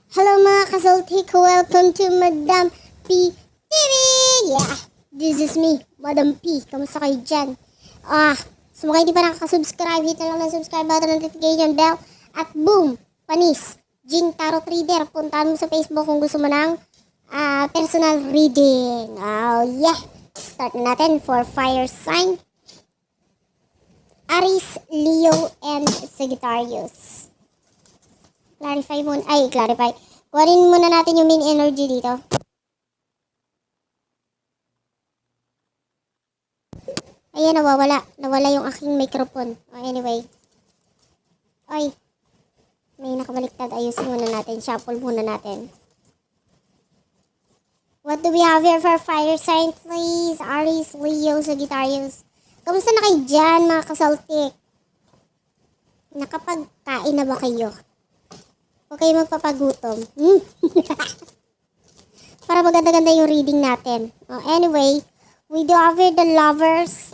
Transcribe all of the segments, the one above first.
Hello mga kasaltik, welcome to Madam P TV! Yeah, this is me, Madam P. Kamusta kayo dyan? So mga hindi pa nakaka-subscribe, hit na lang ng subscribe button, notification bell, at boom, panis, Jing Tarot Reader. Puntahan mo sa Facebook kung gusto mo ng personal reading. Oh yeah, start na natin for fire sign. Aries, Leo, and Sagittarius. Clarify. Kuhanin muna natin yung main energy dito. Ayan, nawawala. Nawala yung aking microphone. Anyway. Ay. May nakabaliktad. Ayusin muna natin. Shuffle muna natin. What do we have here for fire sign, please? Aries, Leo, Sagittarius. Kamusta na kayo dyan, mga kasaltik? Nakapagkain na ba kayo? Huwag kayo magpapagutom. Para maganda-ganda yung reading natin. Anyway, we do have here the Lovers,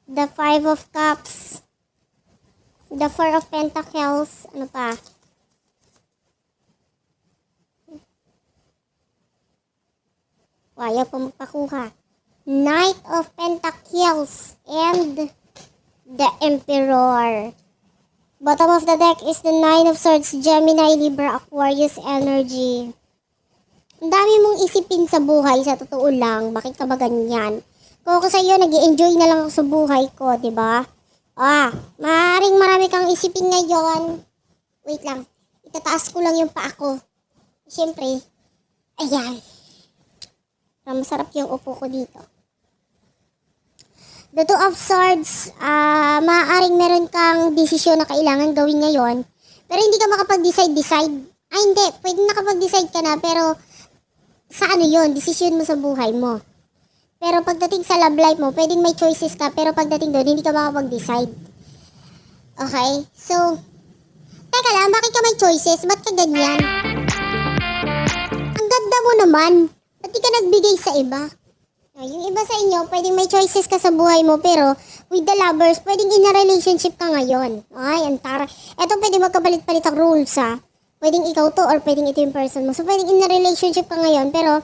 the Five of Cups, the Four of Pentacles, ano pa? Ayaw pa magpakuha. Knight of Pentacles and the Emperor. Bottom of the deck is the Nine of Swords, Gemini, Libra, Aquarius energy. Ang dami mong isipin sa buhay, sa totoo lang. Bakit ka ba ganyan? Kung ako sa iyo, nag-i-enjoy na lang ako sa buhay ko, di ba? Maaaring marami kang isipin ngayon. Wait lang. Itataas ko lang yung paa ko. Siyempre, ayan. Masarap yung upo ko dito. The Two of Swords, maaaring meron kang desisyon na kailangan gawin ngayon, pero hindi ka makapag-decide. Hindi, pwede nakapag-decide ka na, pero sa ano yun, desisyon mo sa buhay mo. Pero pagdating sa love life mo, pwedeng may choices ka, pero pagdating doon, hindi ka makapag-decide. Okay? So, teka lang, bakit ka may choices? Ba't ka ganyan? Ang ganda mo naman. Ba't di ka nagbigay sa iba? Yung iba sa inyo, pwedeng may choices ka sa buhay mo, pero with the lovers, pwedeng in a relationship ka ngayon. Ay, antara. Eto pwede magkapalit-palit ang rules, ha. Pwedeng ikaw to, or pwedeng ito yung person mo. So, pwedeng in a relationship ka ngayon, pero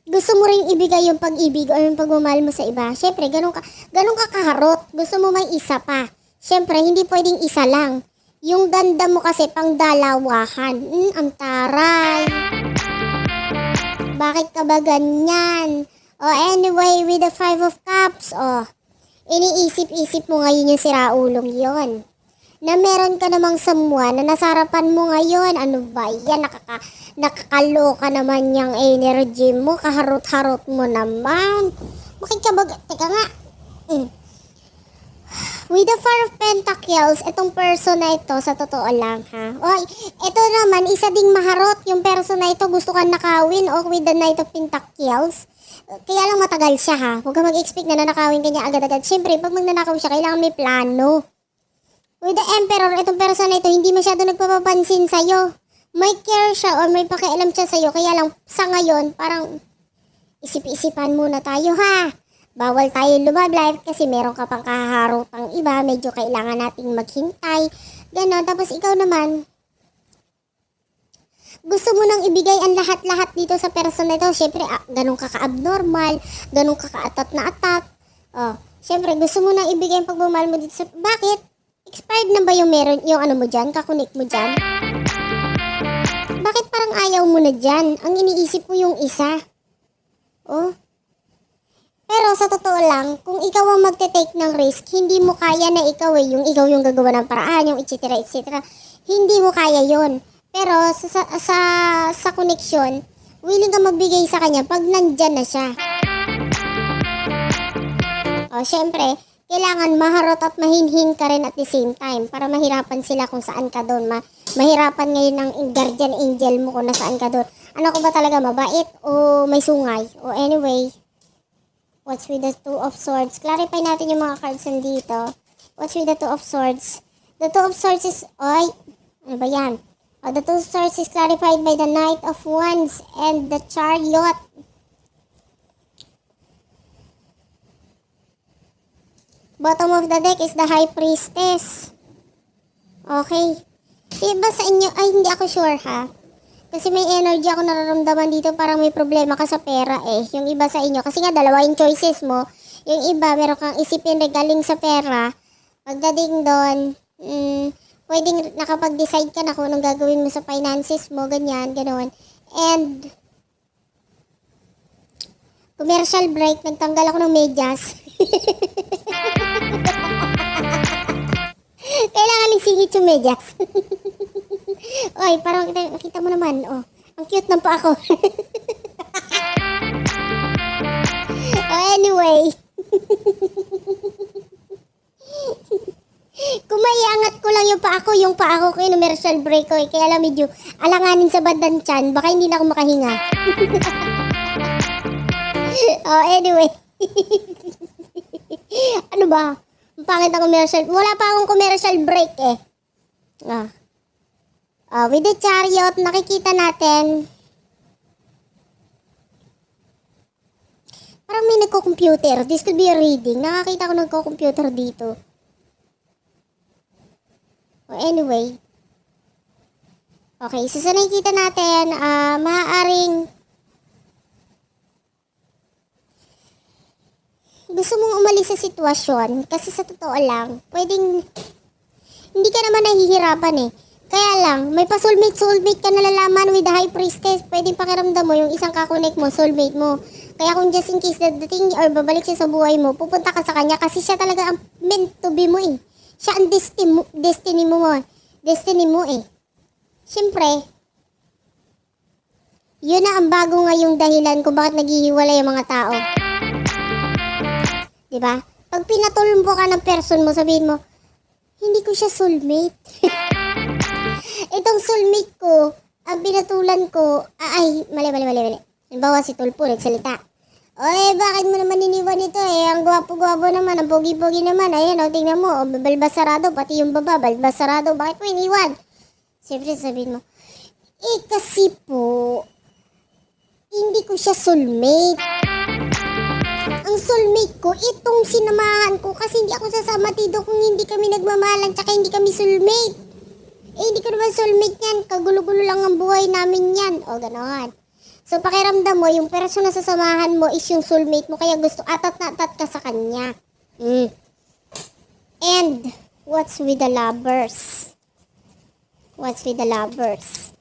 gusto mo rin ibigay yung pag-ibig or yung pagmamahal mo sa iba. Siyempre, ganun ka kaharot. Gusto mo may isa pa. Siyempre, hindi pwedeng isa lang. Yung ganda mo kasi pang dalawahan. Ang taray. Bakit ka ba ganyan? Anyway, with the Five of Cups, iniisip-isip mo ngayon yung siraulong yon. Na meron ka namang someone na nasarapan mo ngayon. Ano ba yan? Nakakaloka naman yung energy mo. Kaharot-harot mo naman. Bakit ka ba? Teka nga. With the Four of Pentacles, itong person na ito, sa totoo lang, ha? Ito naman, isa ding maharot. Yung person na ito, gusto kang nakawin. With the Knight of Pentacles. Kaya lang matagal siya, ha? Huwag ka mag-expect na nanakawin ka niya agad-agad. Siyempre, pag magnanakaw siya, kailangan may plano. With the Emperor, itong person na ito, hindi masyado nagpapapansin sa'yo. May care siya or may pakialam siya sa'yo. Kaya lang, sa ngayon, parang isip-isipan muna tayo, ha? Bawal tayo lumablay kasi meron ka pang kaharotang iba. Medyo kailangan nating maghintay. Ganon. Tapos ikaw naman, gusto mo nang ibigay ang lahat-lahat dito sa person na ito. Siyempre, ganun ka ka-abnormal, ganun ka ka-atat na atat. Siyempre, gusto mo nang ibigay ang pagmamahal mo dito sa... Bakit? Expired na ba yung meron, yung ano mo dyan? Kakunik mo dyan? Bakit parang ayaw mo na dyan? Ang iniisip mo yung isa. Pero sa totoo lang, kung ikaw ang magte-take ng risk, hindi mo kaya na ikaw yung gagawa ng paraan, yung etc. Hindi mo kaya yon. Pero sa connection, willing ka magbigay sa kanya pag nandyan na siya. Syempre, kailangan maharot at mahinhin ka rin at the same time para mahirapan sila kung saan ka doon. Mahirapan ngayon ng guardian angel mo kung nasaan ka doon. Ano ko ba talaga, mabait o may sungay? Anyway, what's with the Two of Swords? Clarify natin yung mga cards nandito. What's with the Two of Swords? The Two of Swords is, ano ba yan? The Two of Swords is clarified by the Knight of Wands and the Chariot. Bottom of the deck is the High Priestess. Okay. Diba sa inyo, ay hindi ako sure ha. Kasi may energy ako nararamdaman dito, parang may problema ka sa pera eh. Yung iba sa inyo, kasi nga dalawa yung choices mo. Yung iba, meron kang isipin regaling sa pera. Pagdating doon, pwedeng nakapag-decide ka na kung anong gagawin mo sa finances mo, ganyan, ganoon. And, commercial break, nagtanggal ako ng medyas. Kailangan isingit yung medyas. Oy, parang kita mo naman, oh. Ang cute ng pa ako. Oh, anyway. Kung maiangat ko lang yung pa ako ko yung commercial break ko eh. Kaya lang medyo alanganin sa bandang tiyan. Baka hindi na ako makahinga. Oh, anyway. Ano ba? Ang pangit na commercial. Wala pa akong commercial break eh. With the chariot, nakikita natin. Parang may nagko-computer. This could be a reading. Nakakita ko nagko-computer dito. Anyway. Okay, so sa nakikita natin, maaaring gusto mong umalis sa sitwasyon kasi sa totoo lang, pwedeng hindi ka naman nahihirapan eh. Kaya lang, may pa-soulmate ka nalalaman with the high priestess. Pwedeng pakiramdam mo yung isang kakonect mo, soulmate mo. Kaya kung just in case dating or babalik siya sa buhay mo, pupunta ka sa kanya kasi siya talaga ang meant to be mo eh. Siya ang destiny mo eh. Siyempre, yun na ang bago ngayong dahilan kung bakit naghihiwalay yung mga tao. Diba? Pag pinatulmo ka ng person mo, sabihin mo, hindi ko siya soulmate. Itong soulmate ko, ang pinatulan ko, mali. Halimbawa si Tulpo, nagsalita. Bakit mo naman iniwan ito eh? Ang gwapo-gwapo naman, ang pogi-pogi naman. Ayan, tingnan mo, balbasarado, pati yung baba, balbasarado. Bakit mo iniwan? Siyempre sabihin mo, kasi po, hindi ko siya soulmate. Ang soulmate ko, itong sinamahan ko kasi hindi ako sasama dito kung hindi kami nagmamahalan tsaka hindi kami soulmate. Hindi ko naman soulmate yan. Kagulo-gulo lang ang buhay namin yan. O, gano'n. So, pakiramdam mo, yung person na sasamahan mo is yung soulmate mo kaya gusto atat na atat ka sa kanya. And, what's with the lovers? What's with the lovers?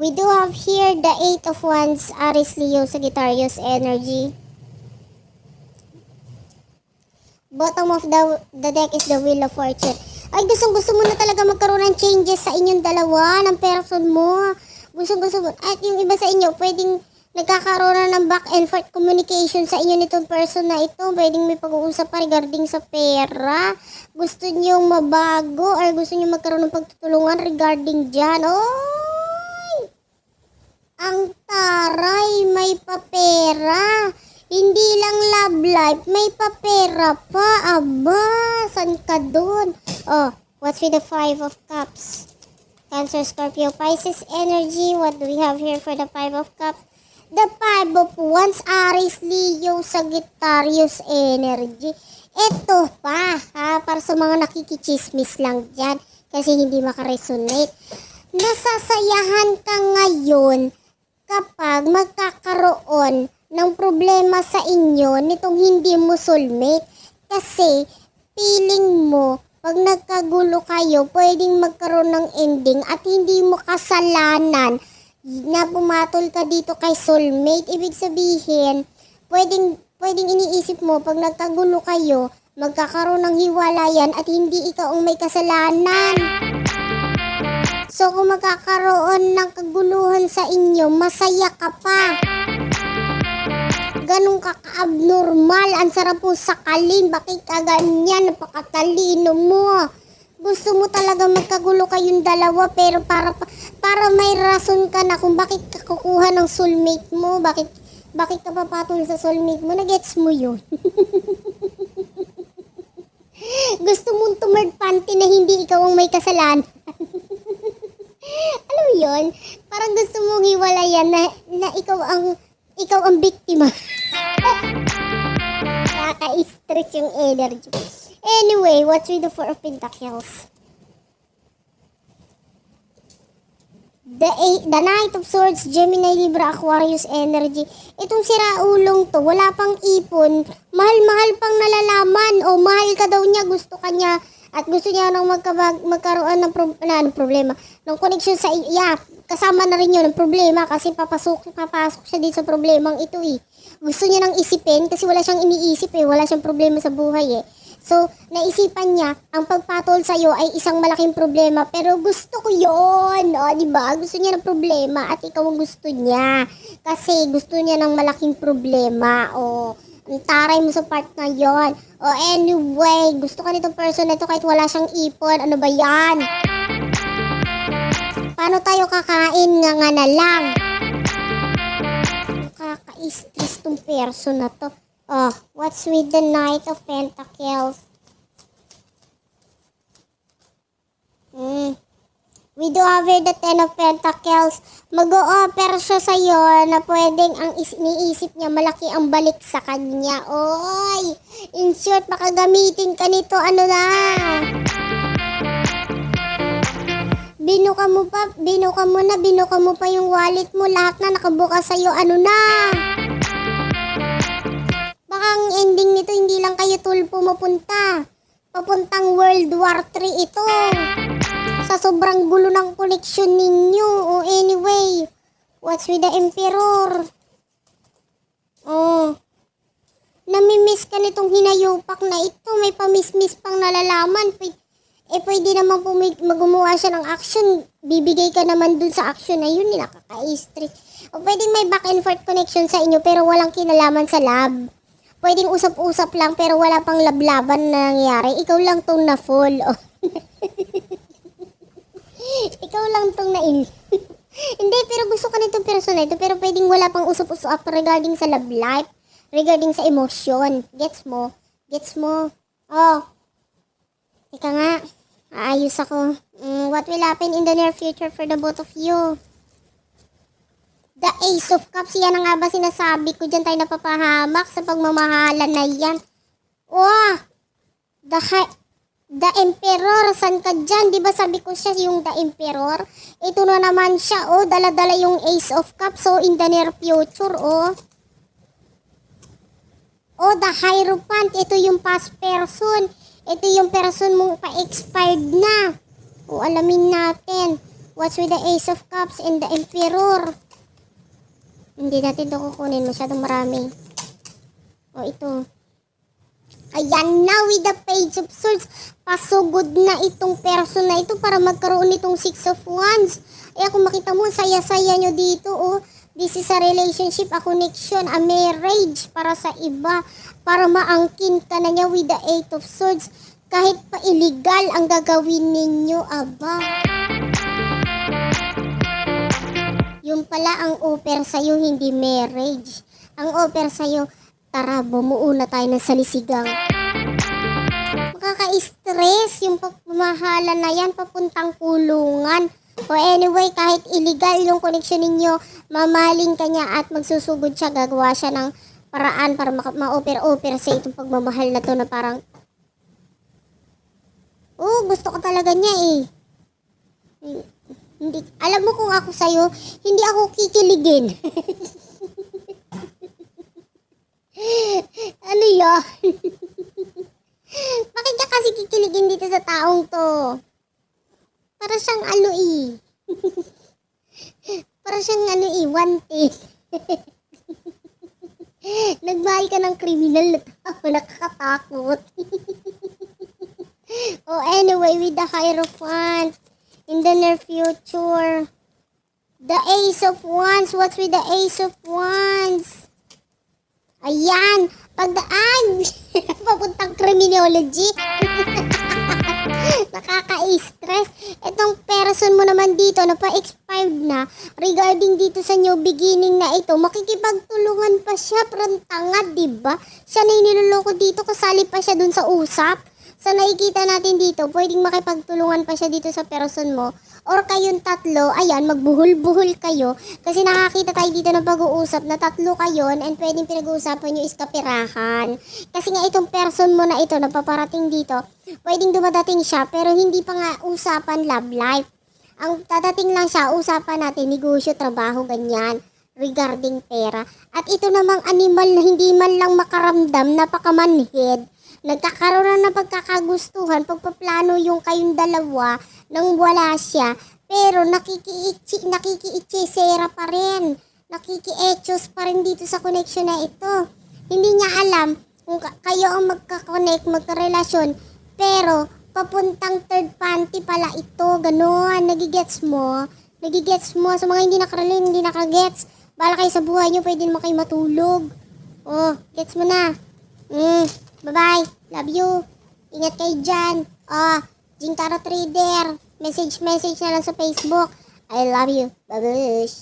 We do have here the Eight of Wands, Aries, Leo, Sagittarius energy. Bottom of the deck is the Wheel of Fortune. Ay, gusto mo na talaga magkaroon ng changes sa inyong dalawa, ng person mo. Gusto mo. At yung iba sa inyo, pwedeng nagkakaroon na ng back and forth communication sa inyo nitong person na ito. Pwedeng may pag-uusap pa regarding sa pera. Gusto nyo mabago or gusto nyo magkaroon ng pagtutulungan regarding dyan. Ang taray, may papera. Hindi lang love life, may papera pa. Aba, saan ka dun? What's with the Five of Cups? Cancer, Scorpio, Pisces energy. What do we have here for the Five of Cups? The Five of Wands, Aries, Leo, Sagittarius energy. Ito pa, para sa mga nakikichismis lang dyan kasi hindi makaresonate. Nasasayahan ka ngayon kapag magkakaroon ng problema sa inyo nitong hindi mo soulmate kasi feeling mo pag nagkagulo kayo pwedeng magkaroon ng ending at hindi mo kasalanan na pumatol ka dito kay soulmate. Ibig sabihin pwedeng iniisip mo pag nagkagulo kayo magkakaroon ng hiwalayan at hindi ikaw ang may kasalanan. So kung magkakaroon ng kaguluhan sa inyo, masaya ka pa. Ganun ka ka-abnormal. Ang sarap mo sakalin. Bakit ka ganyan? Napakatalino mo. Gusto mo talaga magkagulo kayong dalawa pero para may rason ka na kung bakit ka kukuha ng soulmate mo. Bakit ka papatol sa soulmate mo. Nagets mo yun. Gusto mong tumard panty na hindi ikaw ang may kasalanan. Alam mo yun? Parang gusto mong hiwalayan na ikaw ang biktima. Nakaka-stress yung energy. Anyway, what's with the Four of Pentacles? The Knight of Swords, Gemini, Libra, Aquarius energy. Itong siraulong to, wala pang ipon, mahal-mahal pang nalalaman, o mahal ka daw niya, gusto ka niya, at gusto niya nang magkaroon ng problema, ng connection sa iya. Kasama na rin yun ng problema kasi papasok siya dito sa problemang ito eh. Gusto niya nang isipin kasi wala siyang iniisip eh, wala siyang problema sa buhay eh. So, naisipan niya, ang pagpatol sa'yo ay isang malaking problema. Pero gusto ko yun. O, diba? Gusto niya ng problema at ikaw ang gusto niya. Kasi gusto niya ng malaking problema. O, ang taray mo sa part na yon. O, anyway, gusto ka nitong person na ito kahit wala siyang ipon. Ano ba yan? Paano tayo kakain nga na lang? Nakaka-stress tong person na to. Oh, what's with the Knight of Pentacles? We do have here the Ten of Pentacles. Mag-o-offer siya sa'yo na pwedeng ang iniisip niya malaki ang balik sa kanya. Oy! In short, baka gamitin ka nito. Ano na? Binuka mo pa yung wallet mo. Lahat na nakabukas sa'yo. Ano na? Baka ang ending nito, hindi lang kayo tulpo mapunta. Papuntang World War III ito. Sa sobrang gulo ng connection ninyo. O anyway, what's with the Emperor? Oh, namimiss ka nitong hinayupak na ito. May pamismis pang nalalaman. Pwede naman po gumawa siya ng action. Bibigay ka naman dun sa action na yun. Nakaka-stress. O pwedeng may back and forth connection sa inyo pero walang kinalaman sa love. Pwedeng usap-usap lang pero wala pang lablaban na nangyari. Ikaw lang tong na-fall. Oh. Ikaw lang tong Hindi, pero gusto ka nitong person na ito. Pero pwedeng wala pang usap-usap regarding sa love life. Regarding sa emotion. Gets mo? Gets mo? Oh. Ika nga. Aayos ako. What will happen in the near future for the both of you? The Ace of Cups, yan na nga ba sinasabi ko dyan tayo napapahamak sa pagmamahalan na yan. Oh, the Emperor, san ka dyan? Diba sabi ko siya yung The Emperor? Ito na naman siya, oh, dala-dala yung Ace of Cups, so in the near future, oh. Oh, the Hierophant, ito yung past person. Ito yung person mong pa-expired na. O, alamin natin. What's with the Ace of Cups and the Emperor? Hindi natin ito kukunin. Masyadong marami. O, ito. Ayan na with the Page of Swords. Pasugod na itong person na ito para magkaroon nitong Six of Wands. Kaya kung makita mo, saya-saya nyo dito. Oh, this is a relationship, a connection, a marriage para sa iba. Para maangkin ka na niya with the Eight of Swords. Kahit pa illegal ang gagawin ninyo, aba. Yung pala ang offer sa'yo, hindi marriage. Ang offer sa'yo, tara, bumuuna tayo ng salisigang. Makaka-stress yung pagmamahalan na yan, papuntang kulungan. O anyway, kahit illegal yung connection ninyo, mamaling ka niya at magsusugod siya, gagawa siya ng paraan para ma-offer sa itong pagmamahal na to na parang, oh, gusto ko talaga niya eh. Hindi, alam mo kung ako sa'yo, hindi ako kikiligin. Ano yun? Bakit ka kasi kikiligin dito sa taong to? Para siyang ano eh. Para siyang ano eh, wanted. Nagmahal ka ng kriminal na tao, nakakatakot. Oh, anyway, with the Hierophant. In the near future. The Ace of Wands. What's with the Ace of Wands? Ayan. Pagdaan. Papuntang criminology. Nakaka-stress. Itong person mo naman dito na pa-expired na regarding dito sa new beginning na ito, makikipagtulungan pa siya. Parang tanga, diba? Siya na yung niloloko dito, kasali pa siya dun sa usap. Sa nakikita natin dito, pwedeng makipagtulungan pa siya dito sa person mo. or kayong tatlo, ayan, magbuhol-buhol kayo. Kasi nakakita tayo dito ng pag-uusap na tatlo kayo and pwedeng pinag-uusapan nyo is kapirahan. Kasi nga itong person mo na ito na paparating dito, pwedeng dumadating siya pero hindi pa nga usapan love life. Ang dadating lang siya, usapan natin negosyo, trabaho, ganyan regarding pera. At ito namang animal na hindi man lang makaramdam, napakamanhid. Nagkakaroon na ng pagkakagustuhan, pagpaplano yung kayong dalawa nang wala siya. Pero nakikiitsisera pa rin. Nakikietos pa rin dito sa connection na ito. Hindi niya alam kung kayo ang magkakonect, magkarelasyon. Pero papuntang third party pala ito. Ganon. Nagigets mo? Nagigets mo? Sa mga hindi nakarelate, hindi nakagets. Bala kayo sa buhay nyo, pwede naman kayo matulog. Oh, gets mo na. Bye-bye. Love you. Ingat kayo dyan. Oh, Jing Tarot Trader. Message na lang sa Facebook. I love you. Babush.